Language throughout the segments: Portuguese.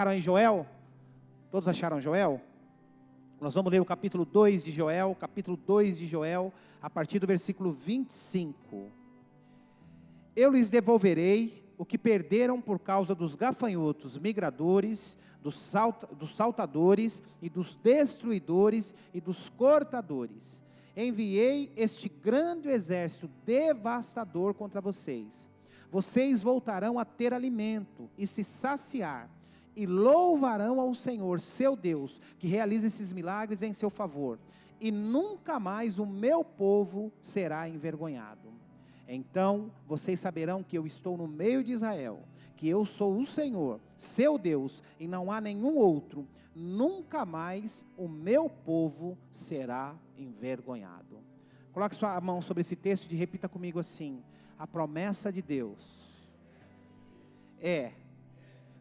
Acharam em Joel? Todos acharam Joel? Nós vamos ler o capítulo 2 de Joel, a partir do versículo 25. Eu lhes devolverei o que perderam por causa dos gafanhotos migradores, dos saltadores e dos destruidores e dos cortadores. Enviei este grande exército devastador contra vocês. Vocês voltarão a ter alimento e se saciar, e louvarão ao Senhor, seu Deus, que realiza esses milagres em seu favor. E nunca mais o meu povo será envergonhado. Então vocês saberão que eu estou no meio de Israel, que eu sou o Senhor, seu Deus, e não há nenhum outro. Nunca mais o meu povo será envergonhado. Coloque sua mão sobre esse texto e repita comigo assim: a promessa de Deus é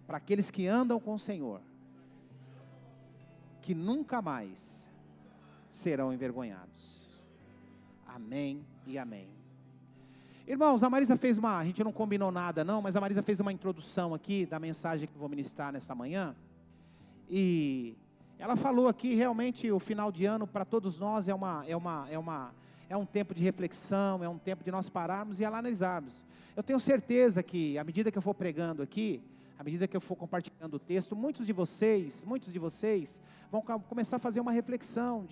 para aqueles que andam com o Senhor, que nunca mais serão envergonhados. Amém e amém. Irmãos, a Marisa fez a gente não combinou nada não, mas a Marisa fez uma introdução aqui da mensagem que eu vou ministrar nessa manhã. E ela falou aqui, realmente o final de ano para todos nós é um tempo de reflexão, é um tempo de nós pararmos e analisarmos. Eu tenho certeza que, à medida que eu for pregando aqui, à medida que eu for compartilhando o texto, muitos de vocês vão começar a fazer uma reflexão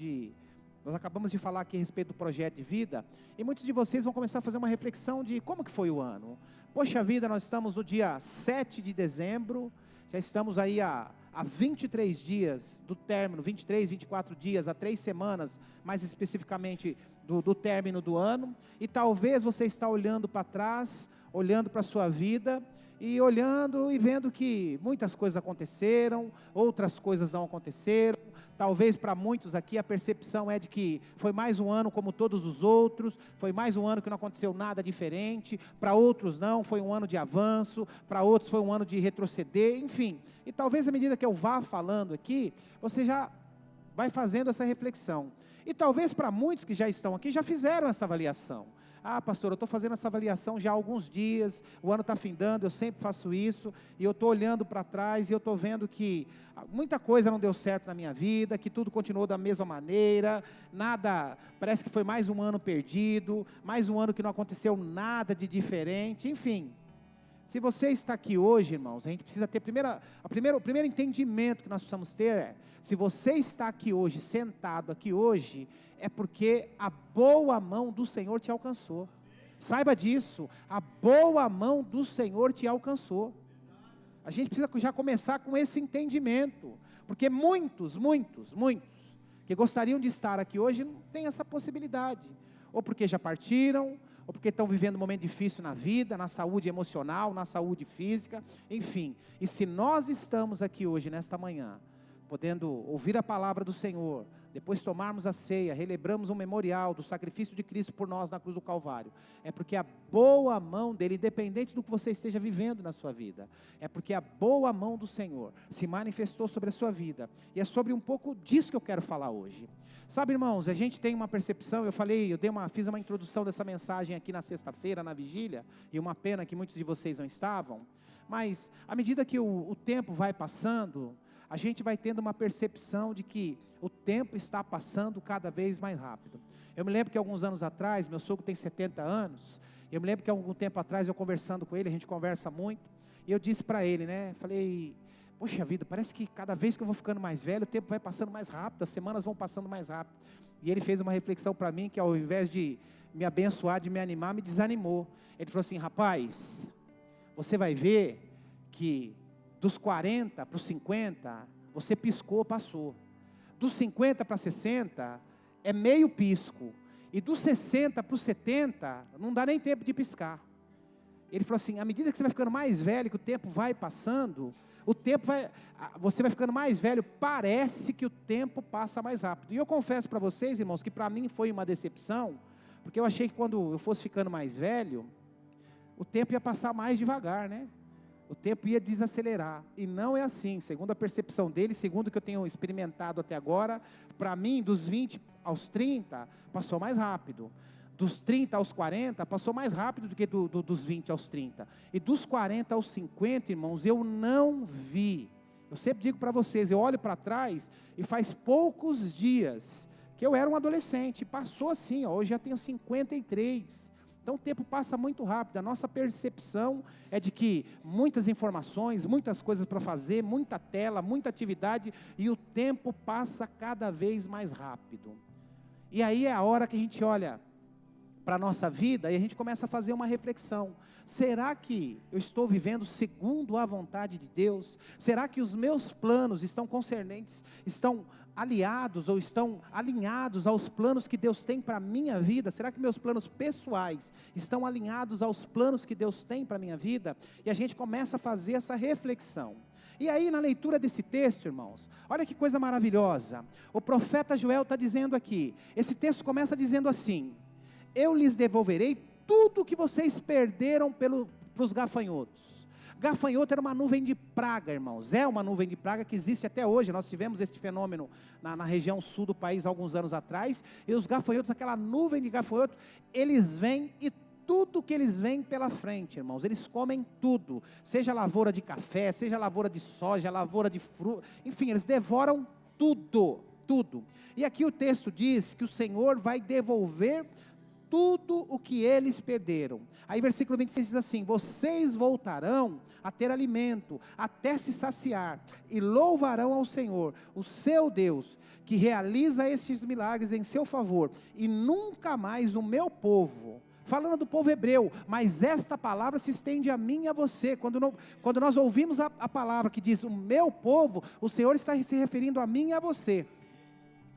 nós acabamos de falar aqui a respeito do projeto de vida, e muitos de vocês vão começar a fazer uma reflexão de como que foi o ano. Poxa vida, nós estamos no dia 7 de dezembro, já estamos aí há 23 dias do término, 23, 24 dias, há 3 semanas, mais especificamente do término do ano, e talvez você está olhando para trás, olhando para a sua vida, e olhando e vendo que muitas coisas aconteceram, outras coisas não aconteceram. Talvez para muitos aqui a percepção é de que foi mais um ano como todos os outros, foi mais um ano que não aconteceu nada diferente. Para outros não, foi um ano de avanço, para outros foi um ano de retroceder, enfim. E talvez à medida que eu vá falando aqui, você já vai fazendo essa reflexão. E talvez para muitos que já estão aqui, já fizeram essa avaliação. Ah, pastor, eu estou fazendo essa avaliação já há alguns dias, o ano está findando, eu sempre faço isso, e eu estou olhando para trás, e eu estou vendo que muita coisa não deu certo na minha vida, que tudo continuou da mesma maneira, nada, parece que foi mais um ano perdido, mais um ano que não aconteceu nada de diferente, enfim. Se você está aqui hoje, irmãos, a gente precisa ter, o primeiro entendimento que nós precisamos ter é, se você está aqui hoje, sentado aqui hoje, é porque a boa mão do Senhor te alcançou. Saiba disso, a boa mão do Senhor te alcançou. A gente precisa já começar com esse entendimento, porque muitos que gostariam de estar aqui hoje não têm essa possibilidade, ou porque já partiram, ou porque estão vivendo um momento difícil na vida, na saúde emocional, na saúde física, enfim. E se nós estamos aqui hoje, nesta manhã, podendo ouvir a palavra do Senhor, depois tomarmos a ceia, relembramos um memorial do sacrifício de Cristo por nós na cruz do Calvário, é porque a boa mão dele, independente do que você esteja vivendo na sua vida, é porque a boa mão do Senhor se manifestou sobre a sua vida, e é sobre um pouco disso que eu quero falar hoje. Sabe, irmãos, a gente tem uma percepção, fiz uma introdução dessa mensagem aqui na sexta-feira, na vigília, e uma pena que muitos de vocês não estavam, mas à medida que o tempo vai passando, a gente vai tendo uma percepção de que o tempo está passando cada vez mais rápido. Eu me lembro que alguns anos atrás, meu sogro tem 70 anos, eu me lembro que algum tempo atrás, eu conversando com ele, a gente conversa muito, e eu disse para ele, falei, poxa vida, parece que cada vez que eu vou ficando mais velho, o tempo vai passando mais rápido, as semanas vão passando mais rápido. E ele fez uma reflexão para mim, que ao invés de me abençoar, de me animar, me desanimou. Ele falou assim, rapaz, você vai ver que dos 40 para os 50, você piscou, passou. Dos 50 para 60, é meio pisco. E dos 60 para os 70, não dá nem tempo de piscar. Ele falou assim, à medida que você vai ficando mais velho, que o tempo vai passando, você vai ficando mais velho, parece que o tempo passa mais rápido. E eu confesso para vocês, irmãos, que para mim foi uma decepção, porque eu achei que quando eu fosse ficando mais velho, o tempo ia passar mais devagar, né? O tempo ia desacelerar, e não é assim, segundo a percepção dele, segundo o que eu tenho experimentado até agora, para mim, dos 20 aos 30, passou mais rápido, dos 30 aos 40, passou mais rápido do que dos 20 aos 30, e dos 40 aos 50, irmãos, eu não vi Eu sempre digo para vocês, eu olho para trás e faz poucos dias que eu era um adolescente, passou assim, ó, hoje já tenho 53. Então o tempo passa muito rápido, a nossa percepção é de que muitas informações, muitas coisas para fazer, muita tela, muita atividade, e o tempo passa cada vez mais rápido. E aí é a hora que a gente olha para a nossa vida e a gente começa a fazer uma reflexão. Será que eu estou vivendo segundo a vontade de Deus? Será que os meus planos estão concernentes, estão aliados ou estão alinhados aos planos que Deus tem para a minha vida? Será que meus planos pessoais estão alinhados aos planos que Deus tem para a minha vida? E a gente começa a fazer essa reflexão. E aí na leitura desse texto, irmãos, olha que coisa maravilhosa. O profeta Joel está dizendo aqui, esse texto começa dizendo assim: eu lhes devolverei tudo que vocês perderam para os gafanhotos. Gafanhoto era uma nuvem de praga, irmãos. É uma nuvem de praga que existe até hoje. Nós tivemos este fenômeno na região sul do país alguns anos atrás. E os gafanhotos, aquela nuvem de gafanhoto, eles vêm e tudo que eles vêm pela frente, irmãos, eles comem tudo. Seja lavoura de café, seja lavoura de soja, lavoura de fruta, enfim, eles devoram tudo, tudo. E aqui o texto diz que o Senhor vai devolver tudo o que eles perderam. Aí versículo 26 diz assim: vocês voltarão a ter alimento, até se saciar, e louvarão ao Senhor, o seu Deus, que realiza estes milagres em seu favor, e nunca mais o meu povo, falando do povo hebreu, mas esta palavra se estende a mim e a você. Quando nós ouvimos a palavra que diz o meu povo, o Senhor está se referindo a mim e a você.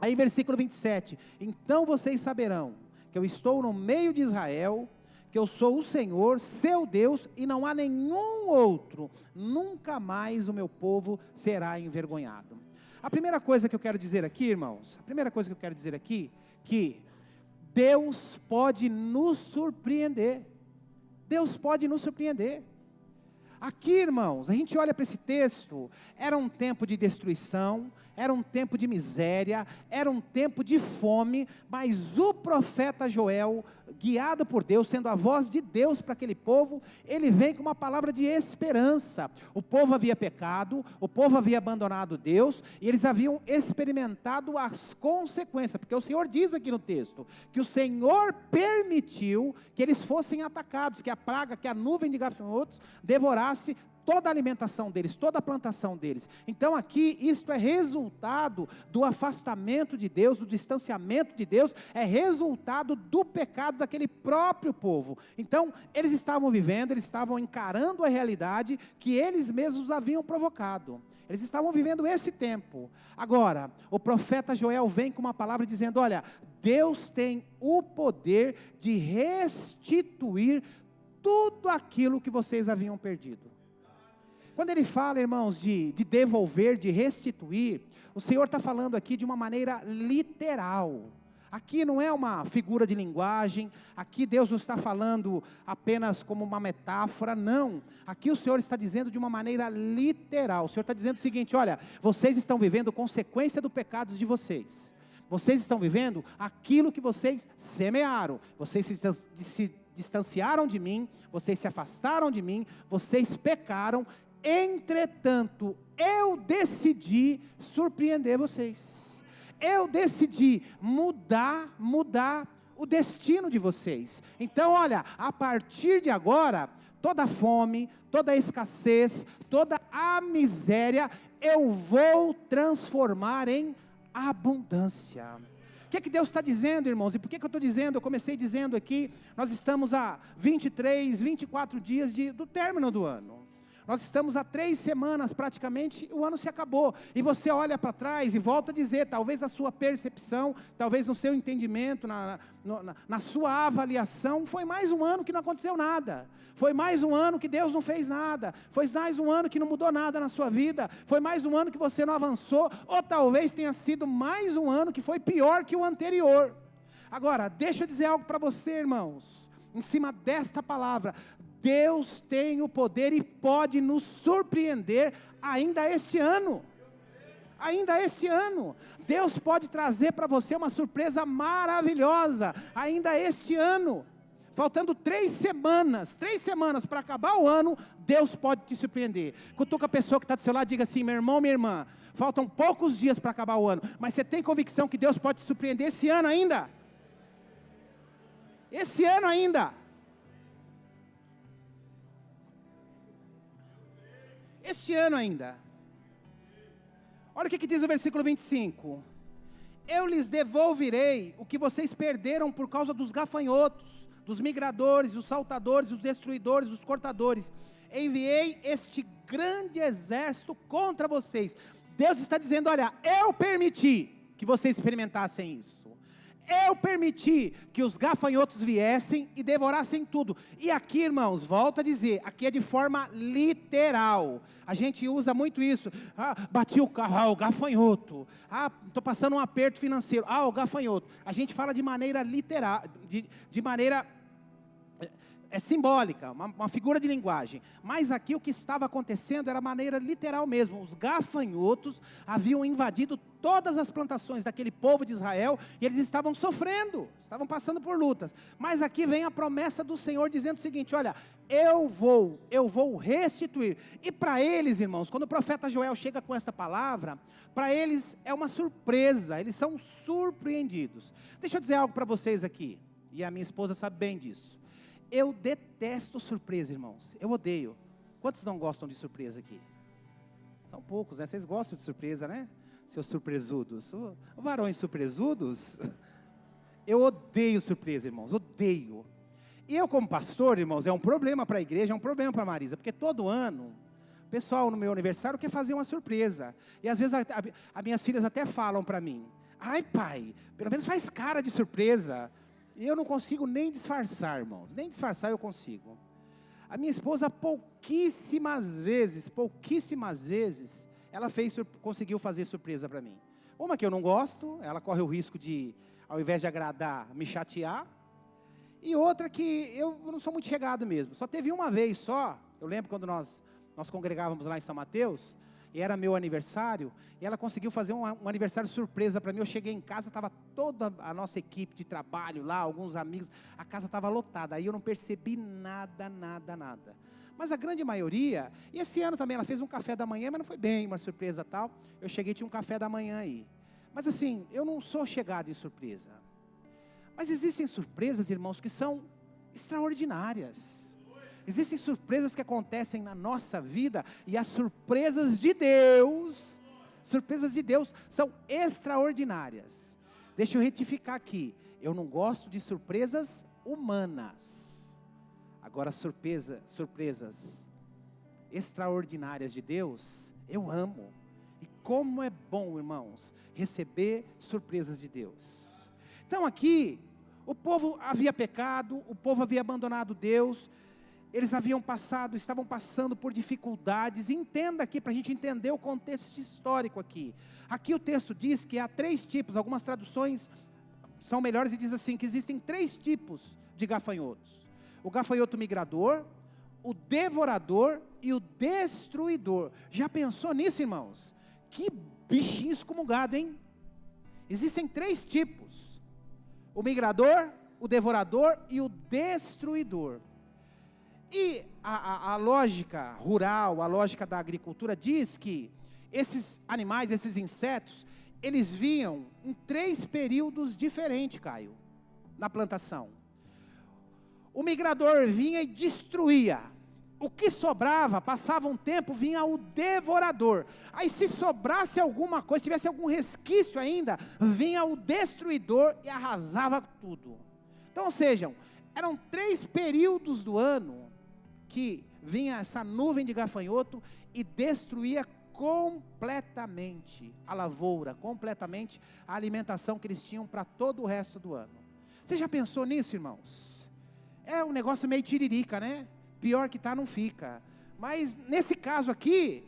Aí versículo 27, então vocês saberão que eu estou no meio de Israel, que eu sou o Senhor, seu Deus, e não há nenhum outro, nunca mais o meu povo será envergonhado. A primeira coisa que eu quero dizer aqui, irmãos, que Deus pode nos surpreender. Deus pode nos surpreender. Aqui, irmãos, a gente olha para esse texto, era um tempo de destruição, era um tempo de miséria, era um tempo de fome, mas o profeta Joel, guiado por Deus, sendo a voz de Deus para aquele povo, ele vem com uma palavra de esperança. O povo havia pecado, o povo havia abandonado Deus, e eles haviam experimentado as consequências, porque o Senhor diz aqui no texto, que o Senhor permitiu que eles fossem atacados, que a praga, que a nuvem de gafanhotos devorasse toda a alimentação deles, toda a plantação deles. Então aqui, isto é resultado do afastamento de Deus, do distanciamento de Deus, é resultado do pecado daquele próprio povo. Então, eles estavam vivendo, eles estavam encarando a realidade que eles mesmos haviam provocado. Eles estavam vivendo esse tempo. Agora, o profeta Joel vem com uma palavra dizendo, olha, Deus tem o poder de restituir tudo aquilo que vocês haviam perdido. Quando ele fala, irmãos, de devolver, de restituir, o Senhor está falando aqui de uma maneira literal. Aqui não é uma figura de linguagem, aqui Deus não está falando apenas como uma metáfora, não. Aqui o Senhor está dizendo de uma maneira literal. O Senhor está dizendo o seguinte, olha, vocês estão vivendo consequência dos pecados de vocês. Vocês estão vivendo aquilo que vocês semearam. Vocês se distanciaram de mim, vocês se afastaram de mim, vocês pecaram. Entretanto, eu decidi surpreender vocês. Eu decidi mudar o destino de vocês. Então, olha, a partir de agora, toda a fome, toda a escassez, toda a miséria, eu vou transformar em abundância. O que é que Deus está dizendo, irmãos? E por que eu estou dizendo? Eu comecei dizendo aqui, nós estamos a 23, 24 dias do término do ano. Nós estamos há 3 semanas praticamente, o ano se acabou. E você olha para trás e volta a dizer, talvez a sua percepção, talvez no seu entendimento, na sua avaliação, foi mais um ano que não aconteceu nada. Foi mais um ano que Deus não fez nada. Foi mais um ano que não mudou nada na sua vida. Foi mais um ano que você não avançou. Ou talvez tenha sido mais um ano que foi pior que o anterior. Agora, deixa eu dizer algo para você, irmãos. Em cima desta palavra, Deus tem o poder e pode nos surpreender ainda este ano. Ainda este ano. Deus pode trazer para você uma surpresa maravilhosa, ainda este ano. faltando 3 semanas para acabar o ano, Deus pode te surpreender. Cutuca a pessoa que está do seu lado, diga assim: meu irmão, minha irmã, faltam poucos dias para acabar o ano, mas você tem convicção que Deus pode te surpreender esse ano ainda? Esse ano ainda. Este ano ainda. Olha o que diz o versículo 25. Eu lhes devolverei o que vocês perderam por causa dos gafanhotos, dos migradores, dos saltadores, dos destruidores, dos cortadores. Enviei este grande exército contra vocês. Deus está dizendo: olha, eu permiti que vocês experimentassem isso. Eu permiti que os gafanhotos viessem e devorassem tudo. E aqui, irmãos, volto a dizer, aqui é de forma literal. A gente usa muito isso. Bati o carro, o gafanhoto. Estou passando um aperto financeiro. O gafanhoto. A gente fala de maneira literal, de maneira simbólica, uma figura de linguagem. Mas aqui o que estava acontecendo era maneira literal mesmo. Os gafanhotos haviam invadido todas as plantações daquele povo de Israel, e eles estavam sofrendo, estavam passando por lutas. Mas aqui vem a promessa do Senhor dizendo o seguinte: olha, eu vou restituir. E para eles, irmãos, quando o profeta Joel chega com esta palavra, para eles é uma surpresa, eles são surpreendidos. Deixa eu dizer algo para vocês aqui, e a minha esposa sabe bem disso. Eu detesto surpresa, irmãos. Eu odeio. Quantos não gostam de surpresa aqui? São poucos, né? Vocês gostam de surpresa, né? Seus surpresudos. Varões surpresudos. Eu odeio surpresa, irmãos. Odeio. E eu, como pastor, irmãos, é um problema para a igreja, é um problema para a Marisa. Porque todo ano, o pessoal no meu aniversário quer fazer uma surpresa. E às vezes as minhas filhas até falam para mim: ai, pai, pelo menos faz cara de surpresa. E eu não consigo nem disfarçar, irmãos. Nem disfarçar eu consigo. A minha esposa pouquíssimas vezes, ela conseguiu fazer surpresa para mim. Uma que eu não gosto, ela corre o risco de, ao invés de agradar, me chatear. E outra que eu não sou muito chegado mesmo. Só teve uma vez só. Eu lembro quando nós congregávamos lá em São Mateus, e era meu aniversário, e ela conseguiu fazer um aniversário surpresa para mim. Eu cheguei em casa, estava toda a nossa equipe de trabalho lá, alguns amigos, a casa estava lotada, aí eu não percebi nada. Mas a grande maioria, e esse ano também ela fez um café da manhã, mas não foi bem uma surpresa tal. Eu cheguei e tinha um café da manhã aí. Mas assim, eu não sou chegado em surpresa. Mas existem surpresas, irmãos, que são extraordinárias. Existem surpresas que acontecem na nossa vida, e as surpresas de Deus são extraordinárias. Deixa eu retificar aqui, eu não gosto de surpresas humanas. Agora surpresas extraordinárias de Deus, eu amo. E como é bom, irmãos, receber surpresas de Deus. Então aqui, o povo havia pecado, o povo havia abandonado Deus, eles estavam passando por dificuldades. Entenda aqui, para a gente entender o contexto histórico aqui. Aqui o texto diz que há 3 tipos, algumas traduções são melhores e diz assim, que existem 3 tipos de gafanhotos. O gafanhoto migrador, o devorador e o destruidor. Já pensou nisso, irmãos? Que bichinho excomungado, hein? Existem 3 tipos: o migrador, o devorador e o destruidor. E a lógica rural, a lógica da agricultura diz que esses animais, esses insetos, eles vinham em 3 períodos diferentes, Caio, na plantação. O migrador vinha e destruía. O que sobrava, passava um tempo, vinha o devorador. Aí se sobrasse alguma coisa, tivesse algum resquício ainda, vinha o destruidor e arrasava tudo. Então, ou seja, eram 3 períodos do ano que vinha essa nuvem de gafanhoto e destruía completamente a lavoura, completamente a alimentação que eles tinham para todo o resto do ano. Você já pensou nisso, irmãos? É um negócio meio tiririca, né? Pior que tá, não fica. Mas nesse caso aqui,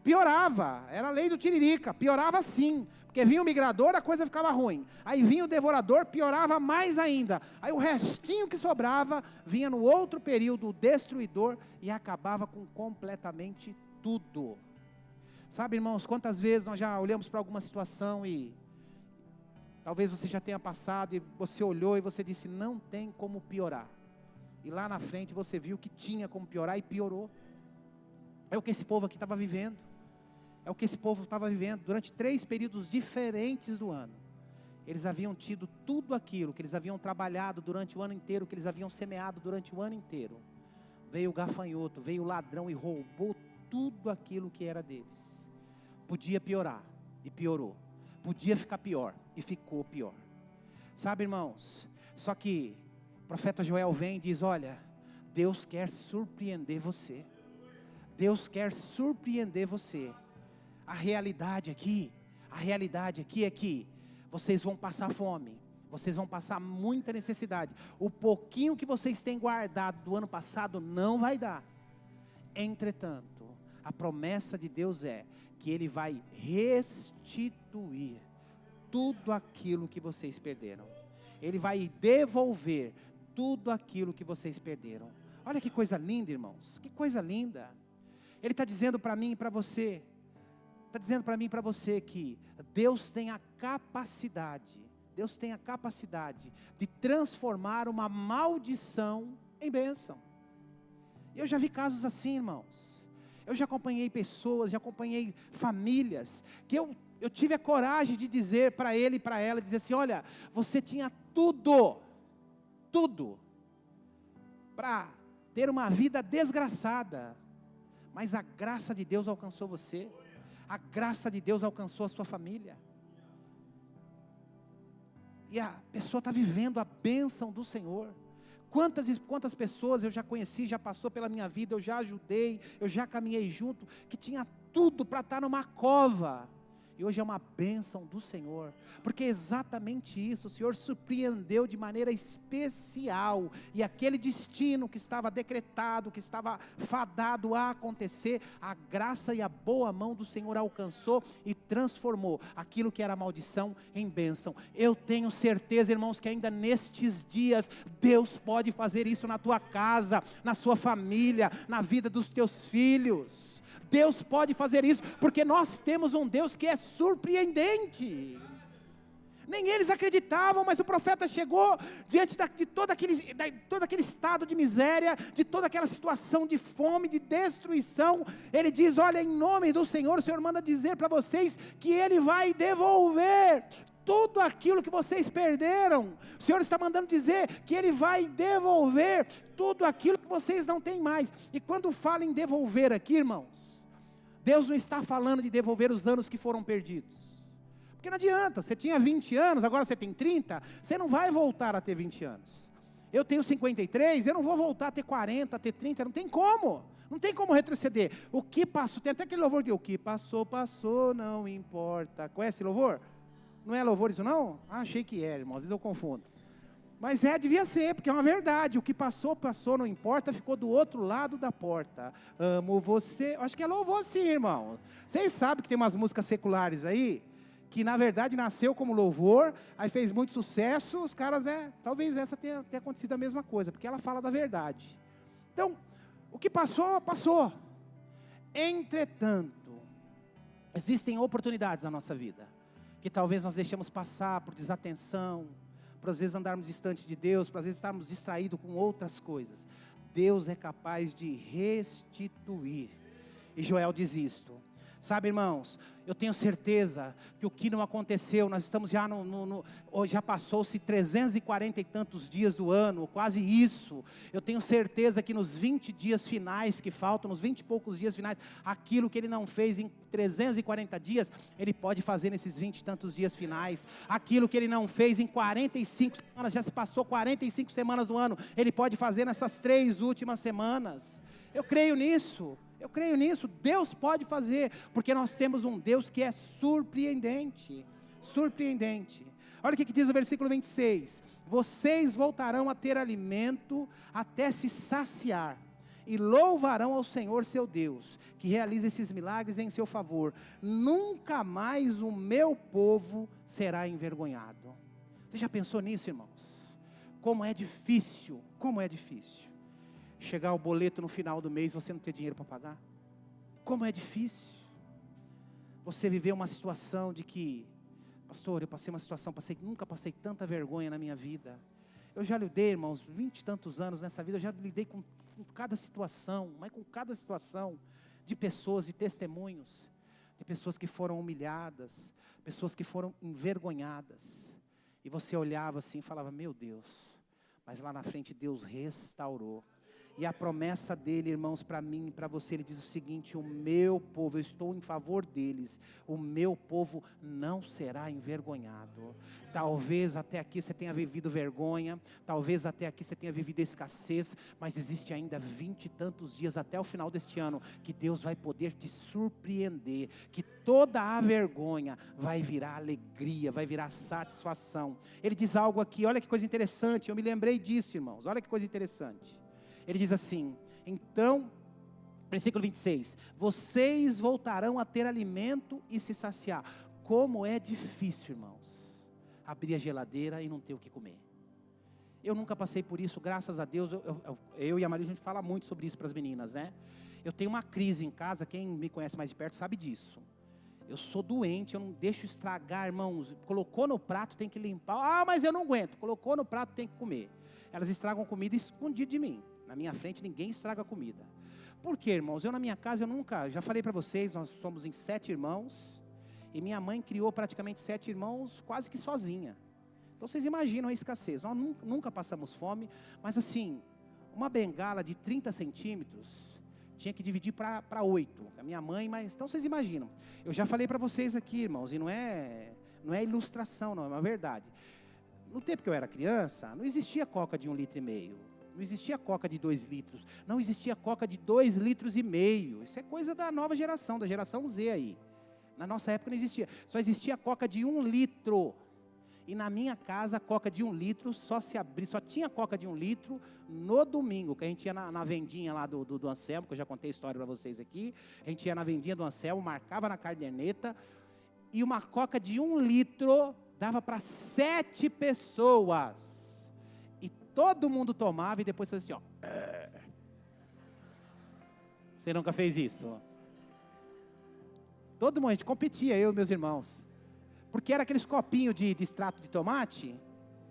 piorava, era a lei do tiririca, piorava sim. Porque vinha o migrador, a coisa ficava ruim. Aí vinha o devorador, piorava mais ainda. Aí o restinho que sobrava, vinha no outro período, o destruidor, e acabava com completamente tudo. Sabe, irmãos, quantas vezes nós já olhamos para alguma situação e talvez você já tenha passado, e você olhou e você disse, não tem como piorar. E lá na frente você viu que tinha como piorar e piorou. É o que esse povo aqui estava vivendo. É o que esse povo estava vivendo durante 3 períodos diferentes do ano. Eles haviam tido tudo aquilo que eles haviam trabalhado durante o ano inteiro, que eles haviam semeado durante o ano inteiro. Veio o gafanhoto, veio o ladrão e roubou tudo aquilo que era deles. Podia piorar e piorou. Podia ficar pior e ficou pior. Sabe, irmãos, só que o profeta Joel vem e diz, olha, Deus quer surpreender você. Deus quer surpreender você. A realidade aqui é que vocês vão passar fome, vocês vão passar muita necessidade. O pouquinho que vocês têm guardado do ano passado não vai dar. Entretanto, a promessa de Deus é que Ele vai restituir tudo aquilo que vocês perderam. Ele vai devolver tudo aquilo que vocês perderam. Olha que coisa linda, irmãos, que coisa linda. Ele está dizendo para mim e para você, que Deus tem a capacidade de transformar uma maldição em bênção. Eu já vi casos assim, irmãos. Eu já acompanhei pessoas, já acompanhei famílias, que eu tive a coragem de dizer para ele e para ela, dizer assim, olha, você tinha tudo para ter uma vida desgraçada, mas a graça de Deus alcançou você. A graça de Deus alcançou a sua família. E a pessoa está vivendo a bênção do Senhor. Quantas pessoas eu já conheci, já passou pela minha vida, eu já ajudei, eu já caminhei junto, que tinha tudo para estar numa cova. E hoje é uma bênção do Senhor, porque é exatamente isso, o Senhor surpreendeu de maneira especial, e aquele destino que estava decretado, que estava fadado a acontecer, a graça e a boa mão do Senhor alcançou e transformou aquilo que era maldição em bênção. Eu tenho certeza, irmãos, que ainda nestes dias, Deus pode fazer isso na tua casa, na sua família, na vida dos teus filhos. Deus pode fazer isso, porque nós temos um Deus que é surpreendente. Nem eles acreditavam, mas o profeta chegou diante de todo aquele estado de miséria, de toda aquela situação de fome, de destruição. Ele diz, olha, em nome do Senhor, o Senhor manda dizer para vocês que Ele vai devolver tudo aquilo que vocês perderam. O Senhor está mandando dizer que Ele vai devolver tudo aquilo que vocês não têm mais. E quando fala em devolver aqui, irmãos, Deus não está falando de devolver os anos que foram perdidos. Porque não adianta, você tinha 20 anos, agora você tem 30, você não vai voltar a ter 20 anos. Eu tenho 53, eu não vou voltar a ter 40, a ter 30, não tem como. Não tem como retroceder. O que passou, tem até aquele louvor de o que passou, passou, não importa. Conhece esse louvor? Não é louvor isso não? Ah, achei que era, irmão, às vezes eu confundo. Mas devia ser, porque é uma verdade. O que passou, passou, não importa, ficou do outro lado da porta. Amo você. Acho que é louvor sim, irmão. Vocês sabem que tem umas músicas seculares aí, que na verdade nasceu como louvor, aí fez muito sucesso, os caras, talvez essa tenha acontecido a mesma coisa, porque ela fala da verdade. Então, o que passou, passou. Entretanto, existem oportunidades na nossa vida, que talvez nós deixemos passar por desatenção, por às vezes andarmos distante de Deus, por às vezes estarmos distraídos com outras coisas. Deus é capaz de restituir. E Joel diz isto. Sabe, irmãos, eu tenho certeza que o que não aconteceu, nós estamos já já passou-se 340 e tantos dias do ano, quase isso. Eu tenho certeza que nos 20 dias finais que faltam, nos 20 e poucos dias finais, aquilo que Ele não fez em 340 dias, Ele pode fazer nesses 20 e tantos dias finais. Aquilo que Ele não fez em 45 semanas, já se passou 45 semanas do ano, Ele pode fazer nessas 3 últimas semanas. Eu creio nisso. Deus pode fazer, porque nós temos um Deus que é surpreendente. Olha o que diz o versículo 26, vocês voltarão a ter alimento até se saciar, e louvarão ao Senhor seu Deus, que realiza esses milagres em seu favor. Nunca mais o meu povo será envergonhado. Você já pensou nisso, irmãos? Como é difícil, chegar o boleto no final do mês, você não ter dinheiro para pagar. Como é difícil. Você viver uma situação de que, pastor, eu passei uma situação, nunca passei tanta vergonha na minha vida. Eu já lidei, irmãos, 20 e tantos anos nessa vida, eu já lidei com cada situação, mas com cada situação de pessoas e testemunhos, de pessoas que foram humilhadas, pessoas que foram envergonhadas. E você olhava assim e falava, meu Deus, mas lá na frente Deus restaurou. E a promessa dele, irmãos, para mim e para você, ele diz o seguinte: o meu povo, eu estou em favor deles, o meu povo não será envergonhado. Talvez até aqui você tenha vivido vergonha, talvez até aqui você tenha vivido escassez, mas existe ainda 20 e tantos dias até o final deste ano, que Deus vai poder te surpreender, que toda a vergonha vai virar alegria, vai virar satisfação. Ele diz algo aqui, olha que coisa interessante, eu me lembrei disso, irmãos, olha que coisa interessante. Ele diz assim, então, versículo 26, vocês voltarão a ter alimento e se saciar. Como é difícil, irmãos, abrir a geladeira e não ter o que comer. Eu nunca passei por isso, graças a Deus, eu e a Maria, a gente fala muito sobre isso para as meninas, né? Eu tenho uma crise em casa, quem me conhece mais de perto sabe disso. Eu sou doente, eu não deixo estragar, irmãos. Colocou no prato, tem que limpar. Ah, mas eu não aguento. Colocou no prato, tem que comer. Elas estragam comida escondido de mim. Na minha frente, ninguém estraga comida. Por quê, irmãos? Eu na minha casa, já falei para vocês, nós somos em 7 irmãos. E minha mãe criou praticamente 7 irmãos quase que sozinha. Então vocês imaginam a escassez. Nós nunca passamos fome, mas assim, uma bengala de 30 centímetros... tinha que dividir para 8, a minha mãe, mas... Então vocês imaginam. Eu já falei para vocês aqui, irmãos, e não é ilustração, não, é uma verdade. No tempo que eu era criança, não existia coca de 1,5 litro. Não existia coca de 2 litros. Não existia coca de 2,5 litros. Isso é coisa da nova geração, da geração Z aí. Na nossa época não existia. Só existia coca de 1 litro. E na minha casa, a coca de 1 litro só tinha coca de 1 litro no domingo, que a gente ia na vendinha lá do Anselmo, que eu já contei a história para vocês aqui. A gente ia na vendinha do Anselmo, marcava na caderneta, e uma coca de 1 litro dava para 7 pessoas. E todo mundo tomava e depois fazia assim, ó. Você nunca fez isso? Todo mundo, a gente competia, eu e meus irmãos. Porque era aqueles copinhos de extrato de tomate,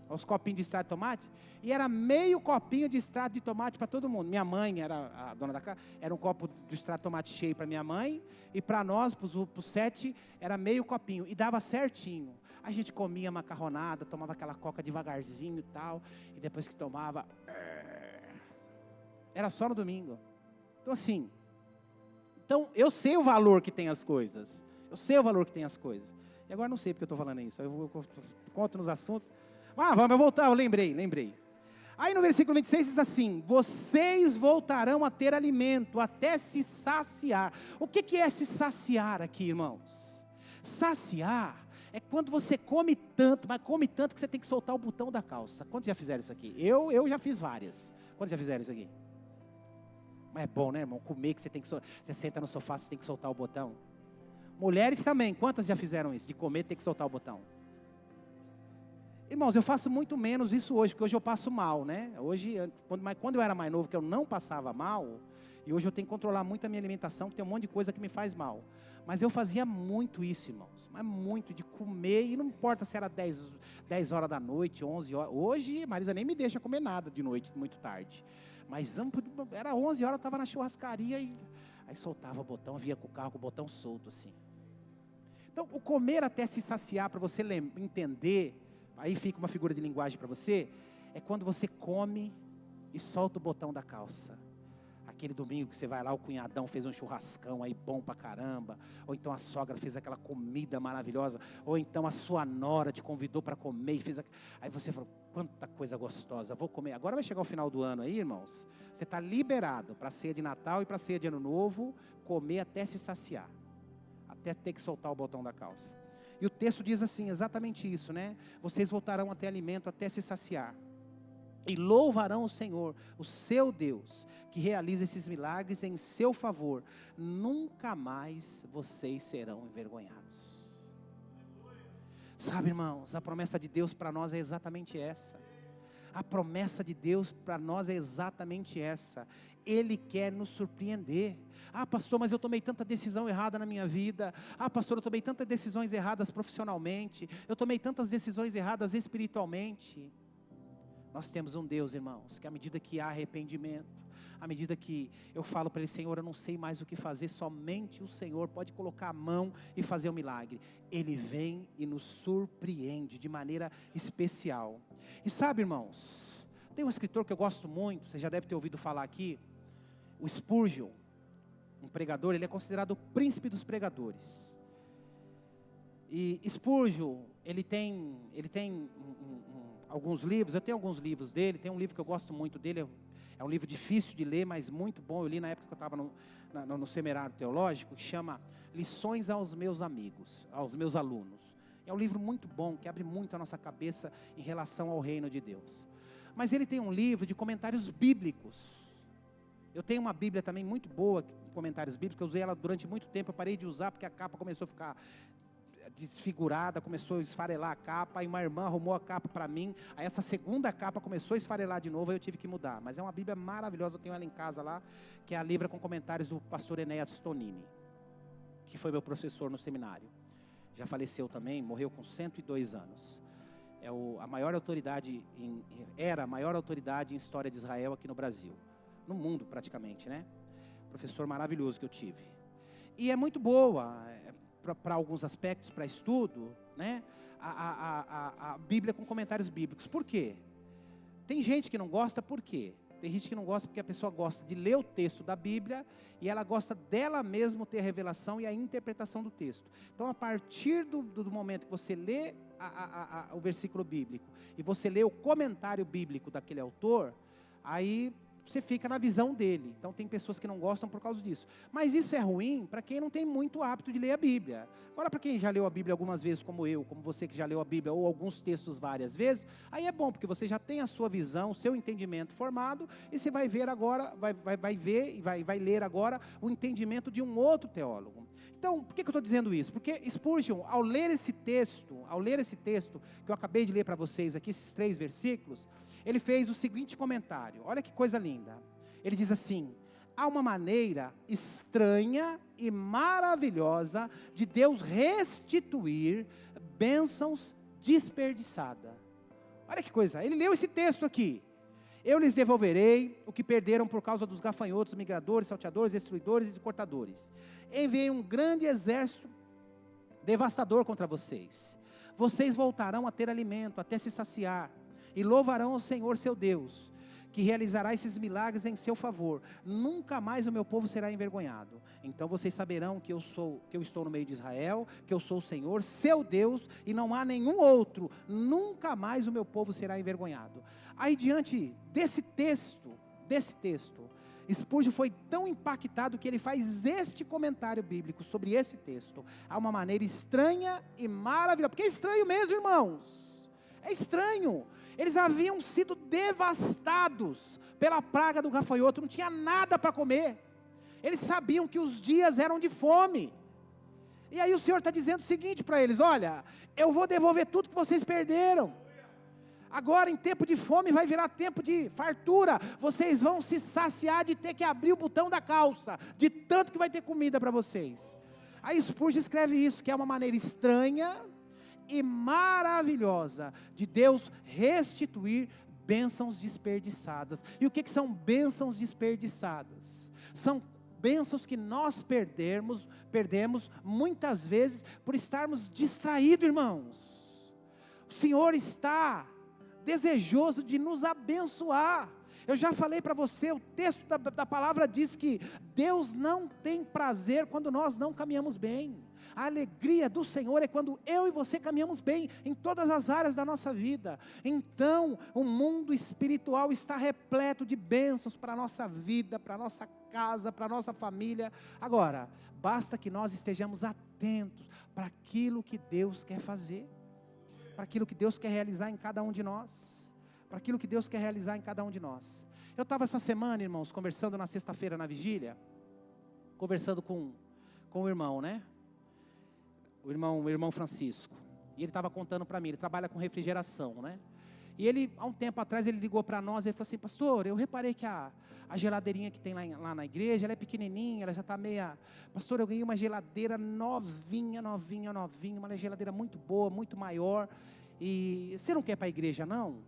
os copinhos de extrato de tomate, e era meio copinho de extrato de tomate para todo mundo. Minha mãe era a dona da casa, era um copo de extrato de tomate cheio para minha mãe, e para nós, para os 7, era meio copinho, e dava certinho. A gente comia macarronada, tomava aquela coca devagarzinho e tal, e depois que tomava, era só no domingo. Então assim, eu sei o valor que tem as coisas, E agora não sei porque eu estou falando isso, eu conto nos assuntos. Vamos voltar, eu lembrei. Aí no versículo 26 diz assim, vocês voltarão a ter alimento, até se saciar. O que é se saciar aqui, irmãos? Saciar é quando você come tanto, mas come tanto que você tem que soltar o botão da calça. Quantos já fizeram isso aqui? Eu já fiz várias. Quantos já fizeram isso aqui? Mas é bom, né, irmão? Comer que você senta no sofá, você tem que soltar o botão. Mulheres também, quantas já fizeram isso? De comer, ter que soltar o botão. Irmãos, eu faço muito menos isso hoje, porque hoje eu passo mal, né? Quando eu era mais novo, que eu não passava mal, e hoje eu tenho que controlar muito a minha alimentação, porque tem um monte de coisa que me faz mal. Mas eu fazia muito isso, irmãos. Mas muito, de comer, e não importa se era 10 horas da noite, 11 horas. Hoje, Marisa nem me deixa comer nada de noite, muito tarde. Mas era 11 horas, eu estava na churrascaria, e aí soltava o botão, via com o carro com o botão solto, assim. Então, o comer até se saciar, para você entender, aí fica uma figura de linguagem para você, é quando você come e solta o botão da calça. Aquele domingo que você vai lá, o cunhadão fez um churrascão aí bom pra caramba, ou então a sogra fez aquela comida maravilhosa, ou então a sua nora te convidou para comer e fez aí você falou, quanta coisa gostosa, vou comer. Agora vai chegar o final do ano aí, irmãos, você está liberado para a ceia de Natal e para a ceia de Ano Novo, comer até se saciar. Até ter que soltar o botão da calça. E o texto diz assim, exatamente isso, né? Vocês voltarão a ter alimento até se saciar. E louvarão o Senhor, o seu Deus, que realiza esses milagres em seu favor. Nunca mais vocês serão envergonhados. Sabe, irmãos, a promessa de Deus para nós é exatamente essa. A promessa de Deus para nós é exatamente essa. Ele quer nos surpreender. Pastor, mas eu tomei tanta decisão errada na minha vida. Pastor, eu tomei tantas decisões erradas profissionalmente. Eu tomei tantas decisões erradas espiritualmente. Nós temos um Deus, irmãos, que à medida que há arrependimento, à medida que eu falo para Ele, Senhor, eu não sei mais o que fazer, somente o Senhor pode colocar a mão e fazer o milagre. Ele vem e nos surpreende de maneira especial. E sabe, irmãos, tem um escritor que eu gosto muito, você já deve ter ouvido falar aqui, o Spurgeon, um pregador, ele é considerado o príncipe dos pregadores. E Spurgeon, ele tem alguns livros, eu tenho alguns livros dele, tem um livro que eu gosto muito dele, é um livro difícil de ler, mas muito bom, eu li na época que eu estava no seminário teológico, que chama Lições aos Meus Amigos, aos Meus Alunos. É um livro muito bom, que abre muito a nossa cabeça em relação ao reino de Deus. Mas ele tem um livro de comentários bíblicos. Eu tenho uma Bíblia também muito boa, comentários bíblicos, eu usei ela durante muito tempo, eu parei de usar porque a capa começou a ficar desfigurada, começou a esfarelar a capa, aí uma irmã arrumou a capa para mim, aí essa segunda capa começou a esfarelar de novo, aí eu tive que mudar, mas é uma Bíblia maravilhosa, eu tenho ela em casa lá, que é a Livra com comentários do pastor Enéas Tonini, que foi meu professor no seminário, já faleceu também, morreu com 102 anos, a maior autoridade, era a maior autoridade em história de Israel aqui no Brasil, no mundo praticamente, né? Professor maravilhoso que eu tive, e é muito boa, para alguns aspectos, para estudo, né? A Bíblia com comentários bíblicos. Por quê? Tem gente que não gosta, por quê? Tem gente que não gosta porque a pessoa gosta de ler o texto da Bíblia e ela gosta dela mesma ter a revelação e a interpretação do texto. Então, a partir do momento que você lê o versículo bíblico e você lê o comentário bíblico daquele autor, aí você fica na visão dele. Então tem pessoas que não gostam por causa disso. Mas isso é ruim para quem não tem muito hábito de ler a Bíblia. Agora, para quem já leu a Bíblia algumas vezes, como eu, como você que já leu a Bíblia, ou alguns textos várias vezes, aí é bom, porque você já tem a sua visão, o seu entendimento formado, e você vai ver agora, vai ver e vai ler agora o entendimento de um outro teólogo. Então, por que eu estou dizendo isso? Porque Spurgeon, ao ler esse texto que eu acabei de ler para vocês aqui, esses 3 versículos, ele fez o seguinte comentário, olha que coisa linda, ele diz assim: há uma maneira estranha e maravilhosa de Deus restituir bênçãos desperdiçadas. Olha que coisa, ele leu esse texto aqui: eu lhes devolverei o que perderam por causa dos gafanhotos, migradores, salteadores, destruidores e cortadores. Enviei um grande exército devastador contra vocês. Vocês voltarão a ter alimento, até se saciar, e louvarão ao Senhor seu Deus, que realizará esses milagres em seu favor. Nunca mais o meu povo será envergonhado. Então vocês saberão que eu estou no meio de Israel, que eu sou o Senhor, seu Deus, e não há nenhum outro. Nunca mais o meu povo será envergonhado. Aí diante desse texto, Spurgeon foi tão impactado que ele faz este comentário bíblico sobre esse texto. Há uma maneira estranha e maravilhosa, porque é estranho mesmo, irmãos. É estranho. Eles haviam sido devastados pela praga do gafanhoto, não tinha nada para comer. Eles sabiam que os dias eram de fome. E aí o Senhor está dizendo o seguinte para eles: olha, eu vou devolver tudo que vocês perderam. Agora em tempo de fome vai virar tempo de fartura. Vocês vão se saciar de ter que abrir o botão da calça, de tanto que vai ter comida para vocês. Aí Spurgeon escreve isso, que é uma maneira estranha e maravilhosa de Deus restituir bênçãos desperdiçadas. E o que são bênçãos desperdiçadas? São bênçãos que nós perdemos muitas vezes por estarmos distraídos, irmãos. O Senhor está desejoso de nos abençoar. Eu já falei para você, o texto da palavra diz que Deus não tem prazer quando nós não caminhamos bem. A alegria do Senhor é quando eu e você caminhamos bem em todas as áreas da nossa vida. Então, o mundo espiritual está repleto de bênçãos para a nossa vida, para a nossa casa, para a nossa família. Agora, basta que nós estejamos atentos para aquilo que Deus quer fazer, para aquilo que Deus quer realizar em cada um de nós, para aquilo que Deus quer realizar em cada um de nós. Eu estava essa semana, irmãos, conversando na sexta-feira na vigília, conversando com o irmão, né? O irmão Francisco, e ele estava contando para mim, ele trabalha com refrigeração, né? E ele, há um tempo atrás, ele ligou para nós, ele falou assim: pastor, eu reparei que a geladeirinha que tem lá na igreja, ela é pequenininha, ela já está meia... Pastor, eu ganhei uma geladeira novinha, uma geladeira muito boa, muito maior, e você não quer ir para a igreja não?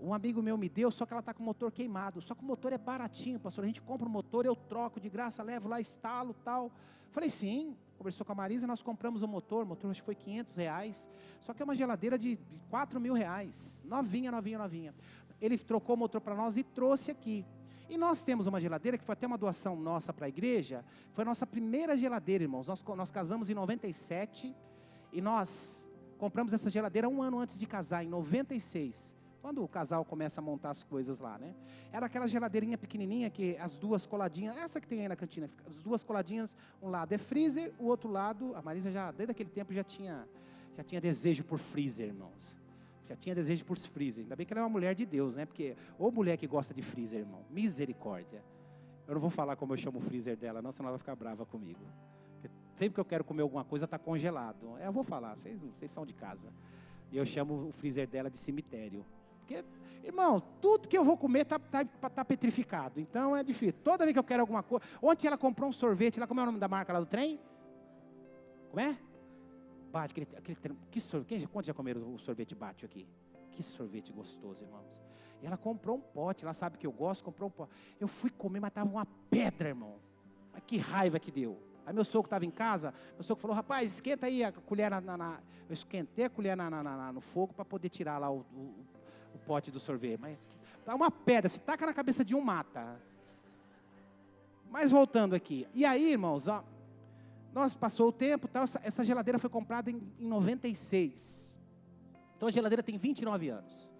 um amigo meu me deu, só que ela está com o motor queimado. Só que o motor é baratinho, pastor. A gente compra o motor, eu troco de graça, levo lá, instalo, tal. Falei, sim. Conversou com a Marisa, nós compramos o motor acho que foi R$500. Só que é uma geladeira de R$4.000. Novinha. Ele trocou o motor para nós e trouxe aqui. E nós temos uma geladeira, que foi até uma doação nossa para a igreja. Foi a nossa primeira geladeira, irmãos. Nós casamos em 97. E nós compramos essa geladeira 1 ano antes de casar, em 96. Quando o casal começa a montar as coisas lá, né? Era aquela geladeirinha pequenininha que as duas coladinhas, essa que tem aí na cantina, as duas coladinhas, um lado é freezer, o outro lado, a Marisa já, desde aquele tempo já tinha desejo por freezer, irmãos. Já tinha desejo por freezer. Ainda bem que ela é uma mulher de Deus, né? Porque, ou mulher que gosta de freezer, irmão, misericórdia. Eu não vou falar como eu chamo o freezer dela, não, senão ela vai ficar brava comigo. Porque sempre que eu quero comer alguma coisa, está congelado. Eu vou falar, vocês são de casa. E eu chamo o freezer dela de cemitério. Porque, irmão, tudo que eu vou comer tá petrificado. Então é difícil. Toda vez que eu quero alguma coisa. Ontem ela comprou um sorvete lá. Como é o nome da marca lá do trem? Como é? Bate, que sorvete. Quantos já comeram o sorvete Bate aqui? Que sorvete gostoso, irmãos. E ela comprou um pote. Ela sabe que eu gosto, comprou um pote. Eu fui comer, mas estava uma pedra, irmão. Mas que raiva que deu. Aí meu sogro estava em casa, meu sogro falou, rapaz, esquenta aí a colher eu esquentei a colher no fogo para poder tirar lá o pote do sorvete. Mas é uma pedra, se taca na cabeça de um, mata. Mas voltando aqui. E aí, irmãos, ó, nós passou o tempo, tal, essa geladeira foi comprada em 96. Então a geladeira tem 29 anos.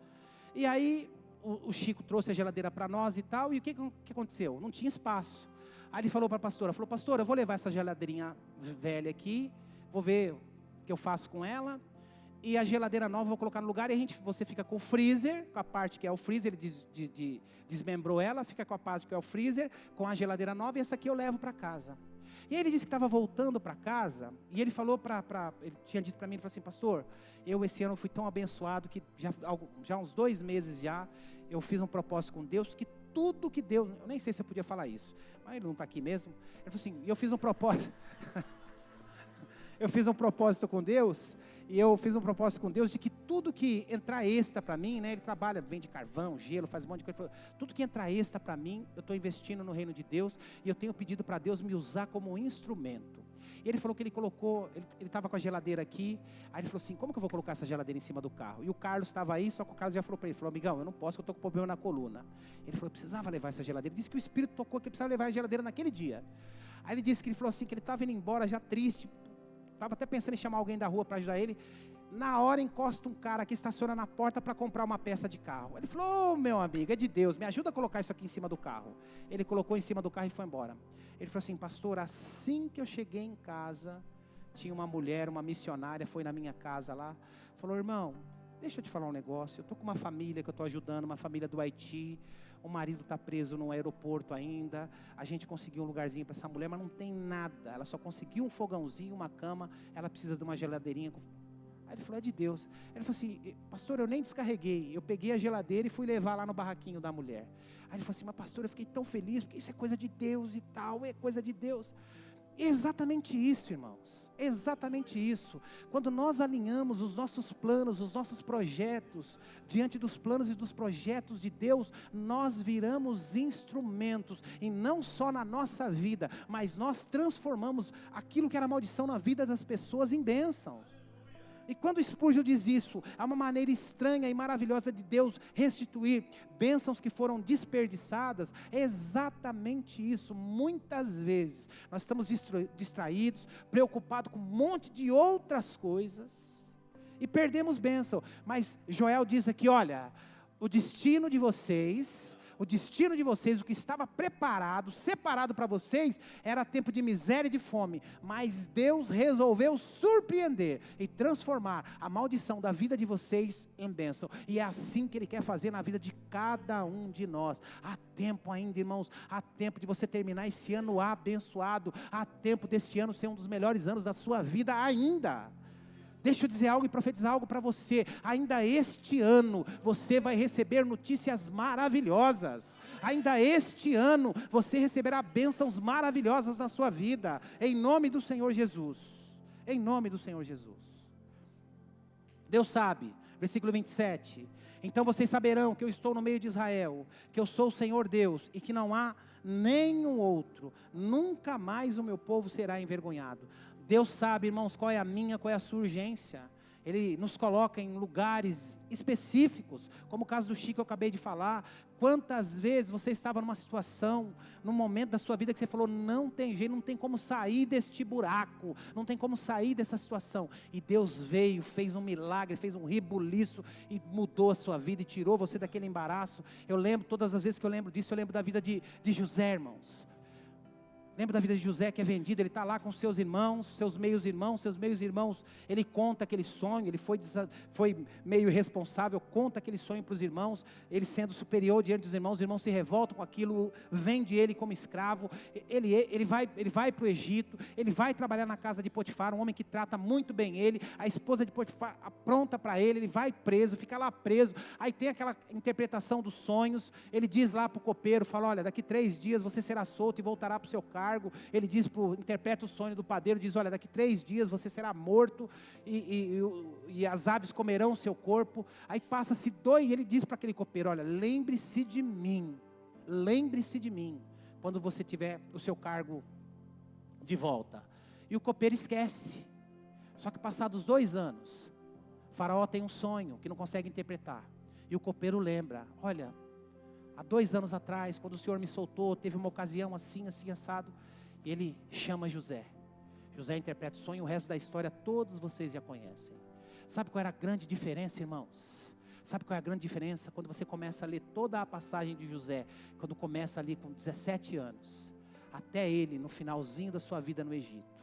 E aí o Chico trouxe a geladeira para nós e tal, e o que aconteceu? Não tinha espaço. Aí ele falou para a pastora, pastora, eu vou levar essa geladeirinha velha aqui, vou ver o que eu faço com ela, e a geladeira nova eu vou colocar no lugar, e você fica com o freezer, com a parte que é o freezer, ele desmembrou ela, fica com a parte que é o freezer, com a geladeira nova, e essa aqui eu levo para casa. E aí ele disse que estava voltando para casa, e ele falou ele tinha dito para mim, ele falou assim, pastor, eu esse ano fui tão abençoado, que já uns 2 meses eu fiz um propósito com Deus, que tudo que Deus, eu nem sei se eu podia falar isso, mas ele não está aqui mesmo. Ele falou assim, eu fiz um propósito, eu fiz um propósito com Deus, e eu fiz um propósito com Deus de que tudo que entrar extra para mim, né, ele trabalha, vende carvão, gelo, faz um monte de coisa, tudo que entrar extra para mim, eu estou investindo no reino de Deus, e eu tenho pedido para Deus me usar como um instrumento. E ele falou que ele colocou, ele estava com a geladeira aqui, aí ele falou assim, como que eu vou colocar essa geladeira em cima do carro? E o Carlos estava aí, só que o Carlos já falou para ele, falou, amigão, eu não posso, que eu estou com problema na coluna. Ele falou, eu precisava levar essa geladeira, ele disse que o Espírito tocou que ele precisava levar a geladeira naquele dia. Aí ele disse que ele falou assim, que ele estava indo embora já triste, estava até pensando em chamar alguém da rua para ajudar ele. Na hora encosta um cara que estaciona na porta para comprar uma peça de carro. Ele falou, meu amigo, é de Deus, me ajuda a colocar isso aqui em cima do carro. Ele colocou em cima do carro e foi embora. Ele falou assim, pastor, assim que eu cheguei em casa, tinha uma mulher, uma missionária, foi na minha casa lá, falou, irmão, deixa eu te falar um negócio, eu estou com uma família que eu estou ajudando, uma família do Haiti, o marido está preso no aeroporto ainda, a gente conseguiu um lugarzinho para essa mulher, mas não tem nada, ela só conseguiu um fogãozinho, uma cama, ela precisa de uma geladeirinha. Aí ele falou, é de Deus. Ele falou assim, pastor, eu nem descarreguei, eu peguei a geladeira e fui levar lá no barraquinho da mulher. Aí ele falou assim, mas pastor, eu fiquei tão feliz, porque isso é coisa de Deus e tal, é coisa de Deus. Exatamente isso, irmãos, exatamente isso. Quando nós alinhamos os nossos planos, os nossos projetos, diante dos planos e dos projetos de Deus, nós viramos instrumentos, e não só na nossa vida, mas nós transformamos aquilo que era maldição na vida das pessoas em bênção. E quando Spurgeon diz isso, é uma maneira estranha e maravilhosa de Deus restituir bênçãos que foram desperdiçadas. É exatamente isso. Muitas vezes nós estamos distraídos, preocupados com um monte de outras coisas e perdemos bênção. Mas Joel diz aqui, olha, o destino de vocês, o que estava preparado, separado para vocês, era tempo de miséria e de fome, mas Deus resolveu surpreender e transformar a maldição da vida de vocês em bênção, e é assim que Ele quer fazer na vida de cada um de nós. Há tempo ainda, irmãos, há tempo de você terminar esse ano abençoado, há tempo desse ano ser um dos melhores anos da sua vida ainda. Deixa eu dizer algo e profetizar algo para você. Ainda este ano você vai receber notícias maravilhosas. Ainda este ano você receberá bênçãos maravilhosas na sua vida. Em nome do Senhor Jesus. Em nome do Senhor Jesus. Deus sabe, versículo 27. Então vocês saberão que eu estou no meio de Israel, que eu sou o Senhor Deus, e que não há nenhum outro. Nunca mais o meu povo será envergonhado. Deus sabe, irmãos, qual é a minha, qual é a sua urgência. Ele nos coloca em lugares específicos, como o caso do Chico que eu acabei de falar. Quantas vezes você estava numa situação, num momento da sua vida que você falou, não tem jeito, não tem como sair deste buraco, não tem como sair dessa situação. E Deus veio, fez um milagre, fez um rebuliço e mudou a sua vida e tirou você daquele embaraço. Eu lembro, todas as vezes que eu lembro disso, eu lembro da vida de José, irmãos. Lembra da vida de José que é vendido, ele está lá com seus irmãos, seus meios irmãos, ele conta aquele sonho, ele foi meio irresponsável, conta aquele sonho para os irmãos, ele sendo superior diante dos irmãos se revoltam com aquilo, vende ele como escravo, ele vai para o Egito, ele vai trabalhar na casa de Potifar, um homem que trata muito bem ele, a esposa de Potifar apronta para ele vai preso, fica lá preso, aí tem aquela interpretação dos sonhos, ele diz lá para o copeiro, fala, olha, daqui 3 dias você será solto e voltará para o seu cargo. Ele diz, interpreta o sonho do padeiro, diz, olha, daqui 3 dias você será morto e as aves comerão o seu corpo. Aí passa-se 2, e ele diz para aquele copeiro, olha, lembre-se de mim, quando você tiver o seu cargo de volta. E o copeiro esquece, só que passados 2 anos, Faraó tem um sonho que não consegue interpretar, e o copeiro lembra, olha, há 2 anos atrás, quando o Senhor me soltou, teve uma ocasião assim, assado. E ele chama José. José interpreta o sonho, o resto da história todos vocês já conhecem. Sabe qual era a grande diferença, irmãos? Sabe qual é a grande diferença? Quando você começa a ler toda a passagem de José, quando começa ali com 17 anos, até ele, no finalzinho da sua vida no Egito,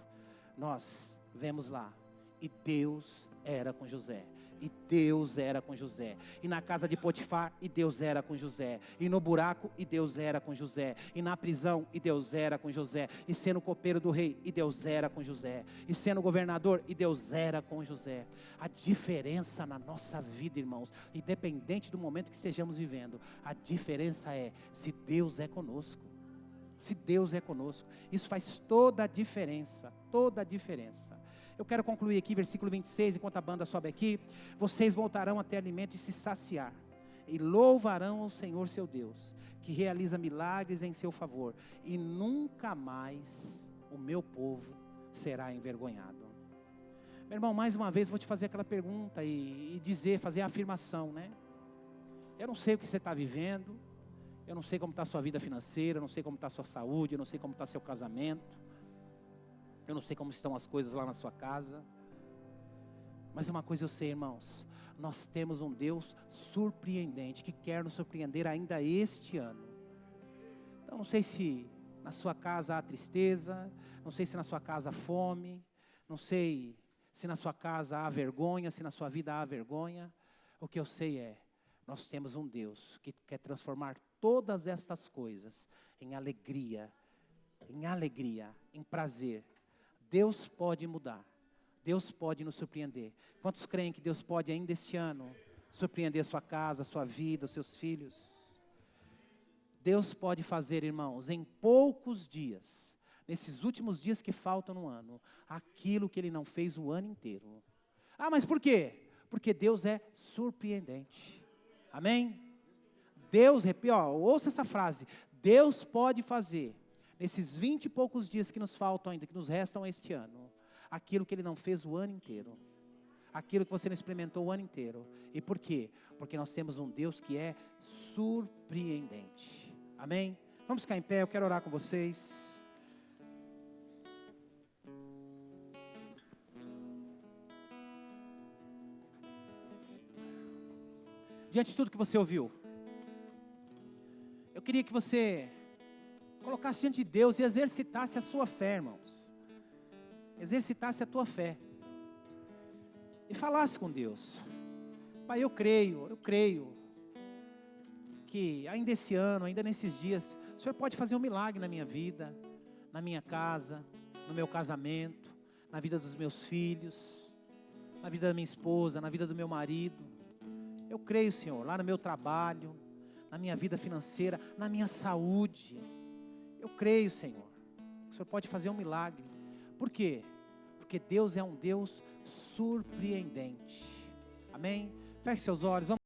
nós vemos lá, e Deus era com José. E Deus era com José, e na casa de Potifar, e Deus era com José, e no buraco, e Deus era com José, e na prisão, e Deus era com José, e sendo copeiro do rei, e Deus era com José, e sendo governador, e Deus era com José. A diferença na nossa vida, irmãos, independente do momento que estejamos vivendo, a diferença é se Deus é conosco. Se Deus é conosco, isso faz toda a diferença, toda a diferença. Eu quero concluir aqui, versículo 26, enquanto a banda sobe aqui. Vocês voltarão a ter alimento e se saciar, e louvarão ao Senhor seu Deus, que realiza milagres em seu favor, e nunca mais o meu povo será envergonhado. Meu irmão, mais uma vez vou te fazer aquela pergunta e fazer a afirmação, né? Eu não sei o que você está vivendo, eu não sei como está a sua vida financeira, eu não sei como está a sua saúde, eu não sei como está seu casamento, eu não sei como estão as coisas lá na sua casa, mas uma coisa eu sei, irmãos, nós temos um Deus surpreendente, que quer nos surpreender ainda este ano. Então não sei se na sua casa há tristeza, não sei se na sua casa há fome, não sei se na sua casa há vergonha, se na sua vida há vergonha. O que eu sei é, nós temos um Deus que quer transformar todas estas coisas em alegria, em prazer. Deus pode mudar, Deus pode nos surpreender. Quantos creem que Deus pode ainda este ano surpreender a sua casa, a sua vida, os seus filhos? Deus pode fazer, irmãos, em poucos dias, nesses últimos dias que faltam no ano, aquilo que Ele não fez o ano inteiro. Ah, mas por quê? Porque Deus é surpreendente. Amém? Deus, ouça essa frase, Deus pode fazer, nesses 20 e poucos dias que nos faltam ainda, que nos restam este ano, aquilo que Ele não fez o ano inteiro, aquilo que você não experimentou o ano inteiro. E por quê? Porque nós temos um Deus que é surpreendente. Amém? Vamos ficar em pé, eu quero orar com vocês. Diante de tudo que você ouviu, eu queria que você colocasse diante de Deus e exercitasse a sua fé, irmãos. Exercitasse a tua fé. E falasse com Deus. Pai, eu creio que ainda esse ano, ainda nesses dias, o Senhor pode fazer um milagre na minha vida, na minha casa, no meu casamento, na vida dos meus filhos, na vida da minha esposa, na vida do meu marido. Eu creio, Senhor, lá no meu trabalho, na minha vida financeira, na minha saúde. Eu creio, Senhor, que o Senhor pode fazer um milagre. Por quê? Porque Deus é um Deus surpreendente. Amém? Feche seus olhos. Vamos